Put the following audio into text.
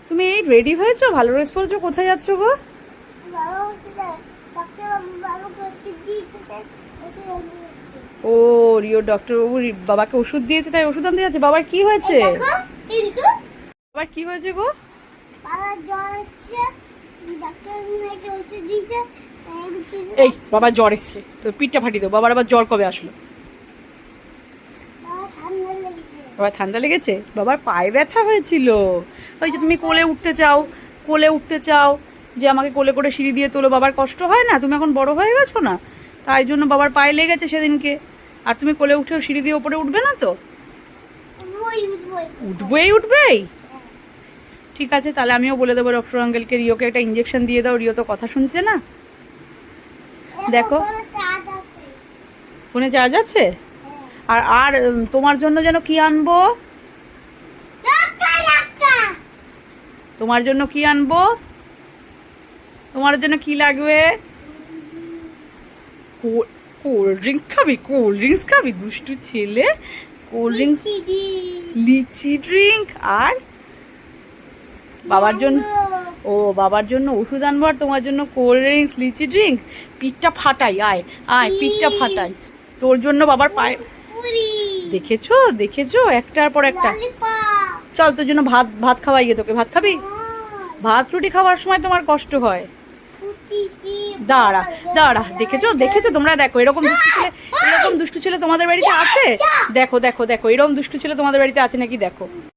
তুমি এই রেডি হয়েছো, ভালো ড্রেস পরেছো, কোথায় যাচ্ছো গো? ও রিও ডক্টর বাবু বাবাকে ওষুধ দিয়েছে, তাই ওষুধ আনতে যাচ্ছে। বাবার কি হয়েছে? বাবার কি হয়েছে গো? এই বাবার জ্বর এসছে, তো পিঠটা ফাটিয়ে দাও। বাবার আবার জ্বর কবে আসলো? বাবার ঠান্ডা লেগেছে, বাবার পায়ে ব্যথা হয়েছিল। ওই যে তুমি কোলে উঠতে চাও যে আমাকে কোলে করে সিঁড়ি দিয়ে তোলো, বাবার কষ্ট হয় না? তুমি এখন বড় হয়ে গেছো না, তাই জন্য বাবার পায়ে লেগেছে সেদিনকে। আর তুমি কোলে উঠেও সিঁড়ি দিয়ে ওপরে উঠবে না তো? উঠবেই। ঠিক আছে, তাহলে আমিও বলে দেবো ডক্টর আঙ্কেলকে রিওকে একটা ইঞ্জেকশন দিয়ে দাও। রিও তো কথা শুনছে না। দেখো ফোনে চার্জ আছে। আর আর তোমার জন্য যেন কি আনবো? তোমার জন্য কি আনবো? তোমার জন্য কি লাগবে? কোল্ড ড্রিঙ্কস খাবি দুষ্টু ছেলে। কোল্ড ড্রিঙ্কস, লিচি ড্রিঙ্ক। আর বাবার জন্য, ও বাবার জন্য ওষুধ আনবো আর তোমার জন্য কোল্ড ড্রিঙ্কস, লিচি ড্রিঙ্ক। পিঠটা ফাটাই, আয় পিঠটা ফাটাই তোর জন্য। বাবার পায়ে দেখেছো একটার পর একটা। চল তোর জন্য ভাত খাওয়াই গে তোকে। ভাত খাবি? ভাত রুটি খাওয়ার সময় তোমার কষ্ট হয়। দাঁড়া দেখেছো তোমরা? দেখো এরকম দুষ্টু ছেলে তোমাদের বাড়িতে আছে। দেখো এরকম দুষ্টু ছেলে তোমাদের বাড়িতে আছে নাকি দেখো।